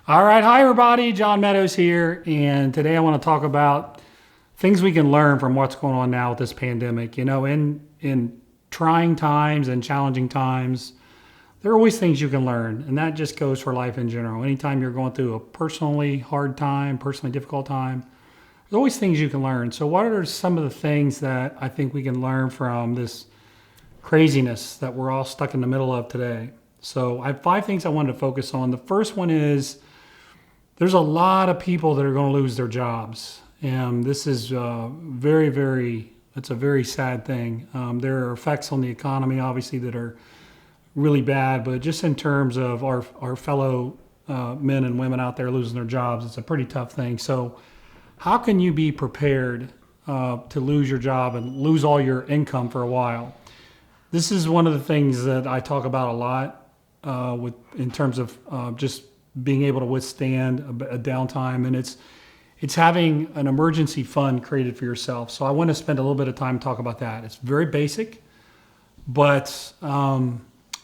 All right, hi everybody, John Meadows here, and today I want to talk about things we can learn from what's going on now with this pandemic. In trying times and challenging times, there are always things you can learn, and that just goes for life in general. Anytime you're going through a personally hard time, personally difficult time, there's always things you can learn. So what are some of the things that I think we can learn from this craziness that we're all stuck in the middle of today? So I have 5 things I wanted to focus on. The first one is there's a lot of people that are going to lose their jobs. And this is it's a very sad thing. There are effects on the economy, obviously, that are really bad, but just in terms of our fellow men and women out there losing their jobs, it's a pretty tough thing. So how can you be prepared to lose your job and lose all your income for a while? This is one of the things that I talk about a lot in terms of just being able to withstand a downtime, and it's having an emergency fund created for yourself. So I want to spend a little bit of time to talk about that. It's very basic, but a lot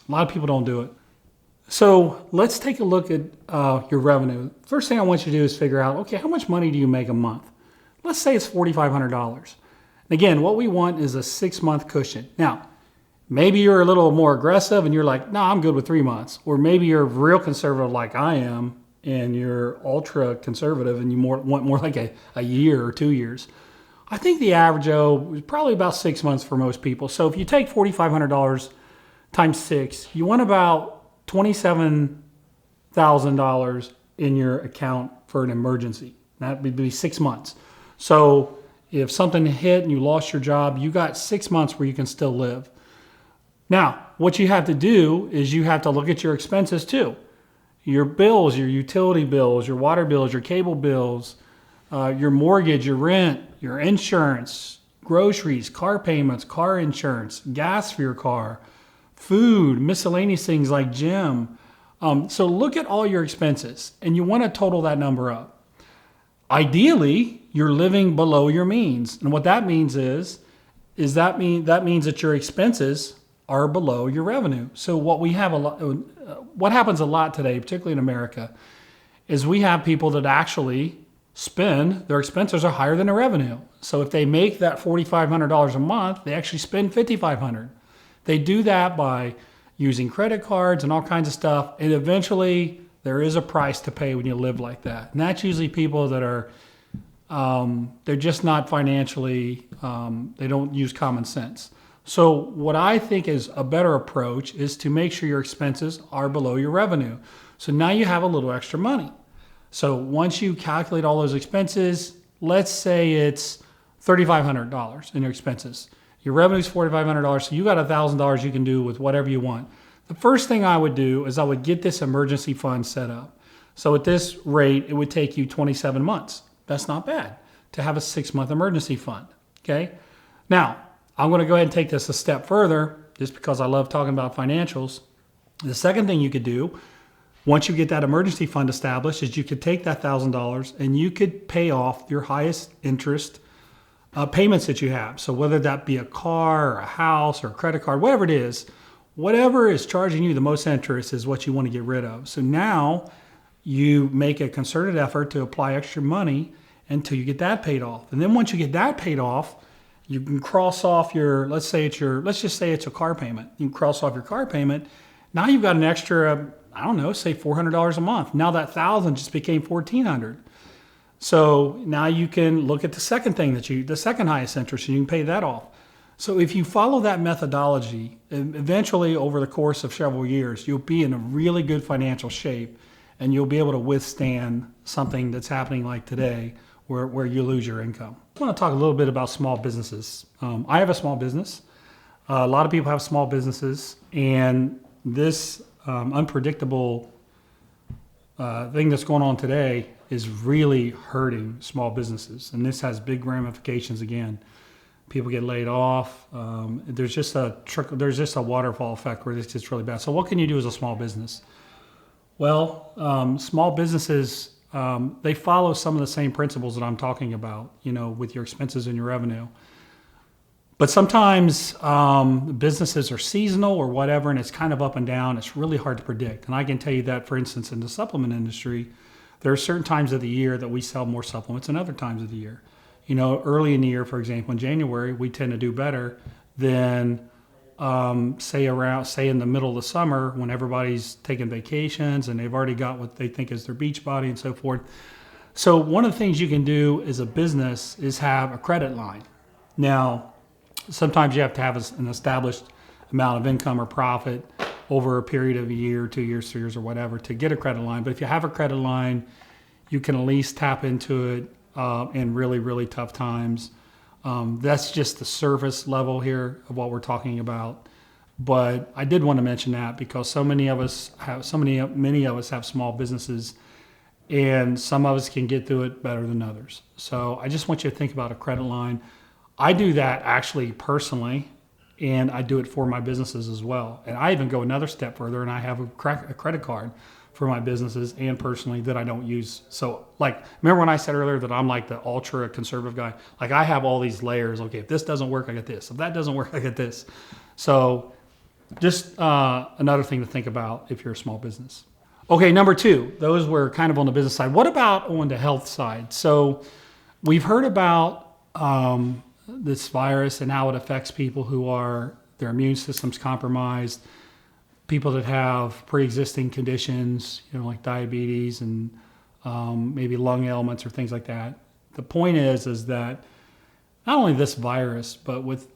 of people don't do it. So let's take a look at your revenue. First thing I want you to do is figure out, okay, how much money do you make a month? Let's say it's $4,500. And again, what we want is a 6-month cushion. Now, maybe you're a little more aggressive and you're like, no, I'm good with 3 months. Or maybe you're real conservative like I am and you're ultra conservative and you want more like a year or 2 years. I think the average Joe is probably about 6 months for most people. So if you take $4,500 times 6, you want about $27,000 in your account for an emergency. That would be 6 months. So if something hit and you lost your job, you got 6 months where you can still live. Now, what you have to do is you have to look at your expenses too. Your bills, your utility bills, your water bills, your cable bills, your mortgage, your rent, your insurance, groceries, car payments, car insurance, gas for your car, food, miscellaneous things like gym. So look at all your expenses and you want to total that number up. Ideally, you're living below your means. And what that means is that means that your expenses are below your revenue. So what happens a lot today, particularly in America, is we have people that actually their expenses are higher than their revenue. So if they make that $4,500 a month, they actually spend $5,500. They do that by using credit cards and all kinds of stuff. And eventually there is a price to pay when you live like that. And that's usually people that are, they're just not financially, they don't use common sense. So what I think is a better approach is to make sure your expenses are below your revenue. So now you have a little extra money. So once you calculate all those expenses, let's say it's $3,500 in your expenses. Your revenue is $4,500, so you got $1,000 you can do with whatever you want. The first thing I would do is I would get this emergency fund set up. So at this rate, it would take you 27 months. That's not bad to have a 6-month emergency fund, okay? Now, I'm going to go ahead and take this a step further just because I love talking about financials. The second thing you could do once you get that emergency fund established is you could take that $1,000 and you could pay off your highest interest payments that you have. So whether that be a car or a house or a credit card, whatever it is, whatever is charging you the most interest is what you want to get rid of. So now you make a concerted effort to apply extra money until you get that paid off. And then once you get that paid off, you can cross off let's just say it's a car payment. You can cross off your car payment. Now you've got an extra, I don't know, say $400 a month. Now that $1,000 just became $1,400. So now you can look at the second thing the second highest interest, and you can pay that off. So if you follow that methodology, eventually over the course of several years, you'll be in a really good financial shape and you'll be able to withstand something that's happening like today where you lose your income. I want to talk a little bit about small businesses. I have a small business. A lot of people have small businesses, and this unpredictable thing that's going on today is really hurting small businesses. And this has big ramifications again. People get laid off. There's just a waterfall effect where this gets really bad. So what can you do as a small business? Well, small businesses, they follow some of the same principles that I'm talking about, with your expenses and your revenue. But sometimes businesses are seasonal or whatever, and it's kind of up and down. It's really hard to predict. And I can tell you that, for instance, in the supplement industry, there are certain times of the year that we sell more supplements than other times of the year. Early in the year, for example, in January, we tend to do better than say in the middle of the summer when everybody's taking vacations and they've already got what they think is their beach body and so forth. So one of the things you can do as a business is have a credit line. Now, sometimes you have to have an established amount of income or profit over a period of a year, 2 years, 3 years, or whatever to get a credit line. But if you have a credit line, you can at least tap into it in really, really tough times. That's just the surface level here of what we're talking about. But I did want to mention that because many of us have small businesses, and some of us can get through it better than others. So I just want you to think about a credit line. I do that actually personally, and I do it for my businesses as well. And I even go another step further, and I have a credit card for my businesses and personally that I don't use. So remember when I said earlier that I'm like the ultra conservative guy? Like I have all these layers. Okay, if this doesn't work, I get this. If that doesn't work, I get this. So just another thing to think about if you're a small business. Okay, number 2, those were kind of on the business side. What about on the health side? So we've heard about this virus and how it affects people who are their immune system's compromised, people that have pre-existing conditions, like diabetes and maybe lung ailments or things like that. The point is that not only this virus, but with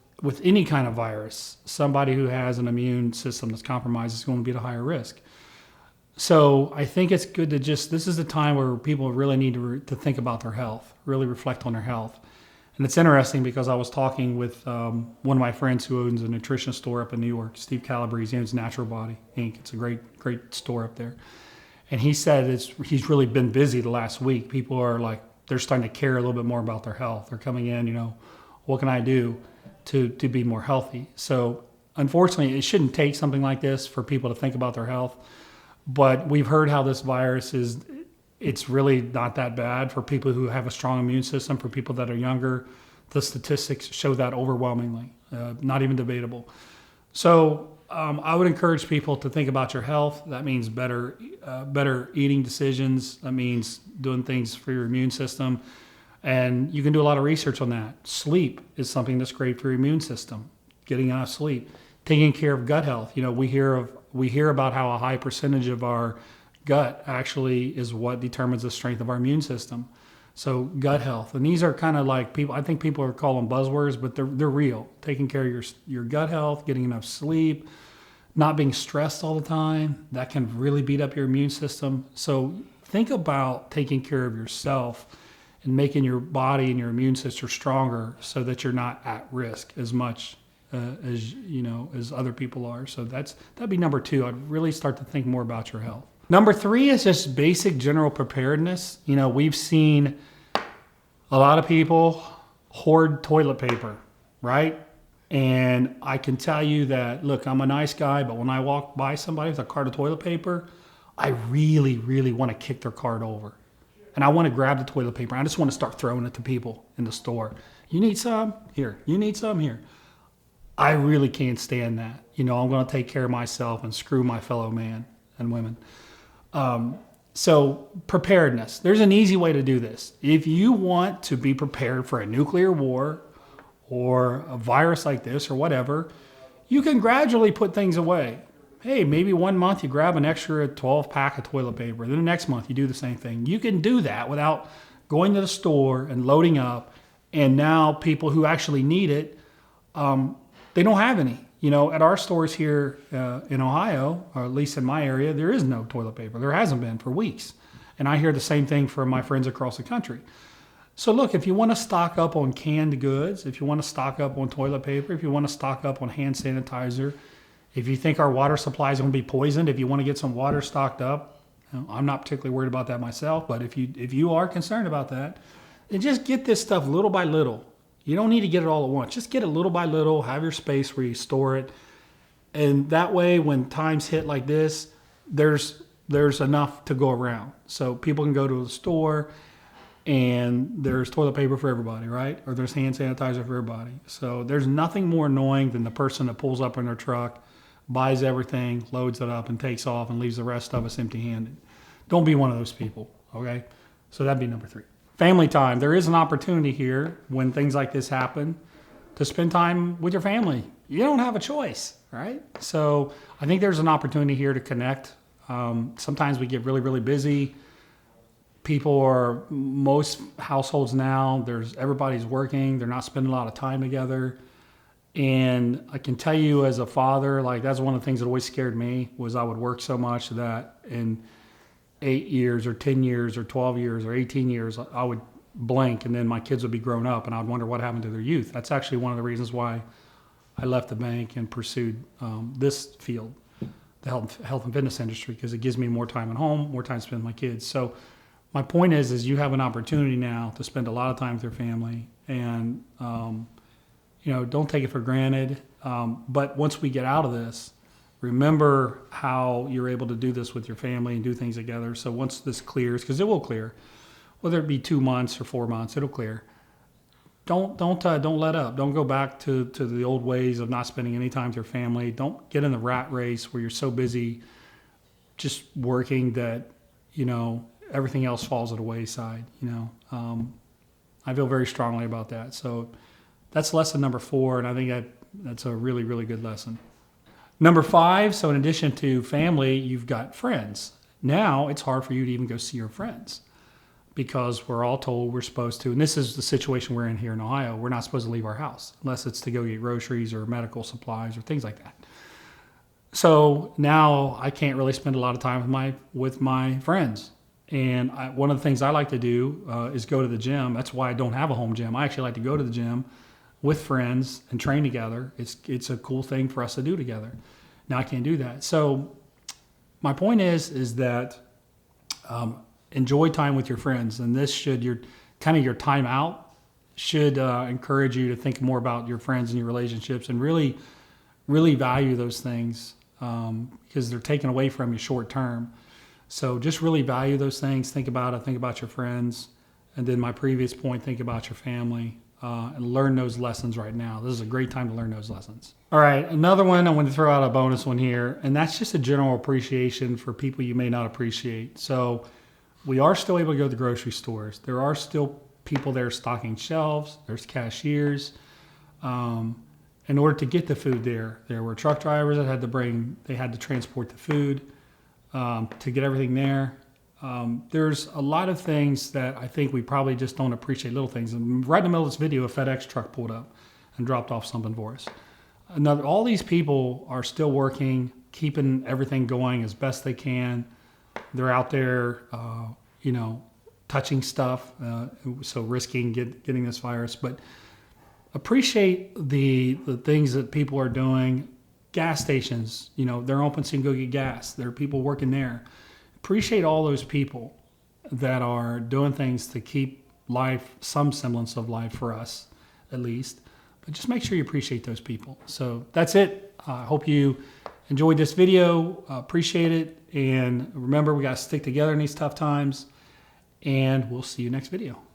any kind of virus, somebody who has an immune system that's compromised is going to be at a higher risk. So I think it's good to this is the time where people really need to think about their health, really reflect on their health. And it's interesting because I was talking with one of my friends who owns a nutrition store up in New York, Steve Calabrese. He owns Natural Body Inc. It's a great store up there. And he said he's really been busy the last week. People are they're starting to care a little bit more about their health. They're coming in, what can I do to be more healthy? So unfortunately, it shouldn't take something like this for people to think about their health. But we've heard how this virus it's really not that bad for people who have a strong immune system. For people that are younger, the statistics show that overwhelmingly, not even debatable. So I would encourage people to think about your health. That means better eating decisions. That means doing things for your immune system. And you can do a lot of research on that. Sleep is something that's great for your immune system, getting enough sleep. Taking care of gut health. We hear about how a high percentage of our gut actually is what determines the strength of our immune system. So gut health. And these are kind of like I think people are calling buzzwords, but they're real. Taking care of your gut health, getting enough sleep, not being stressed all the time, that can really beat up your immune system. So think about taking care of yourself and making your body and your immune system stronger so that you're not at risk as much as other people are. So that'd be number 2. I'd really start to think more about your health. Number 3 is just basic general preparedness. We've seen a lot of people hoard toilet paper, right? And I can tell you that, look, I'm a nice guy, but when I walk by somebody with a cart of toilet paper, I really, really want to kick their cart over. And I want to grab the toilet paper. I just want to start throwing it to people in the store. You need some? Here. You need some? Here. I really can't stand that. I'm going to take care of myself and screw my fellow man and women. So preparedness. There's an easy way to do this. If you want to be prepared for a nuclear war or a virus like this or whatever, you can gradually put things away. Hey, maybe 1 month you grab an extra 12 pack of toilet paper. Then the next month you do the same thing. You can do that without going to the store and loading up. And now people who actually need it, they don't have any. At our stores here in Ohio, or at least in my area, there is no toilet paper. There hasn't been for weeks. And I hear the same thing from my friends across the country. So look, if you want to stock up on canned goods, if you want to stock up on toilet paper, if you want to stock up on hand sanitizer, if you think our water supply is going to be poisoned, if you want to get some water stocked up, I'm not particularly worried about that myself, but if you are concerned about that, then just get this stuff little by little. You don't need to get it all at once. Just get it little by little, have your space where you store it. And that way, when times hit like this, there's enough to go around. So people can go to the store and there's toilet paper for everybody, right? Or there's hand sanitizer for everybody. So there's nothing more annoying than the person that pulls up in their truck, buys everything, loads it up, and takes off and leaves the rest of us empty-handed. Don't be one of those people, okay? So that'd be number 3. Family time. There is an opportunity here when things like this happen to spend time with your family. You don't have a choice, right? So I think there's an opportunity here to connect. Sometimes we get really, really busy. Most households now, everybody's working. They're not spending a lot of time together. And I can tell you as a father, like that's one of the things that always scared me was I would work so much that in 8 years or 10 years or 12 years or 18 years, I would blink and then my kids would be grown up and I'd wonder what happened to their youth. That's actually one of the reasons why I left the bank and pursued this field, the health and fitness industry, because it gives me more time at home, more time to spend with my kids. So my point is you have an opportunity now to spend a lot of time with your family, and don't take it for granted. But once we get out of this, remember how you're able to do this with your family and do things together. So once this clears, because it will clear, whether it be 2 months or 4 months, it'll clear. Don't let up. Don't go back to the old ways of not spending any time with your family. Don't get in the rat race where you're so busy just working that everything else falls at the wayside. I feel very strongly about that. So that's lesson number 4, and I think that's a really, really good lesson. Number 5, so in addition to family, you've got friends. Now it's hard for you to even go see your friends because we're all told we're supposed to, and this is the situation we're in here in Ohio, we're not supposed to leave our house unless it's to go get groceries or medical supplies or things like that. So now I can't really spend a lot of time with my friends. And one of the things I like to do is go to the gym. That's why I don't have a home gym. I actually like to go to the gym with friends and train together. It's a cool thing for us to do together. Now I can't do that. So my point is that enjoy time with your friends, and this should your time out should encourage you to think more about your friends and your relationships and really, really value those things because they're taken away from you short term. So just really value those things. Think about it. Think about your friends. And then my previous point, think about your family and learn those lessons right now. This is a great time to learn those lessons. All right, another one, I'm going to throw out a bonus one here, and that's just a general appreciation for people you may not appreciate. So we are still able to go to the grocery stores. There are still people there stocking shelves. There's cashiers. In order to get the food there were truck drivers that had to transport the food. To get everything there. There's a lot of things that I think we probably just don't appreciate, little things. And right in the middle of this video, a FedEx truck pulled up and dropped off something for us. All these people are still working, keeping everything going as best they can. They're out there, touching stuff, so risking getting this virus. But appreciate the things that people are doing. Gas stations, they're open so you can go get gas. There are people working there. Appreciate all those people that are doing things to keep life, some semblance of life for us, at least. But just make sure you appreciate those people. So that's it. I hope you enjoyed this video. Appreciate it. And remember, we got to stick together in these tough times. And we'll see you next video.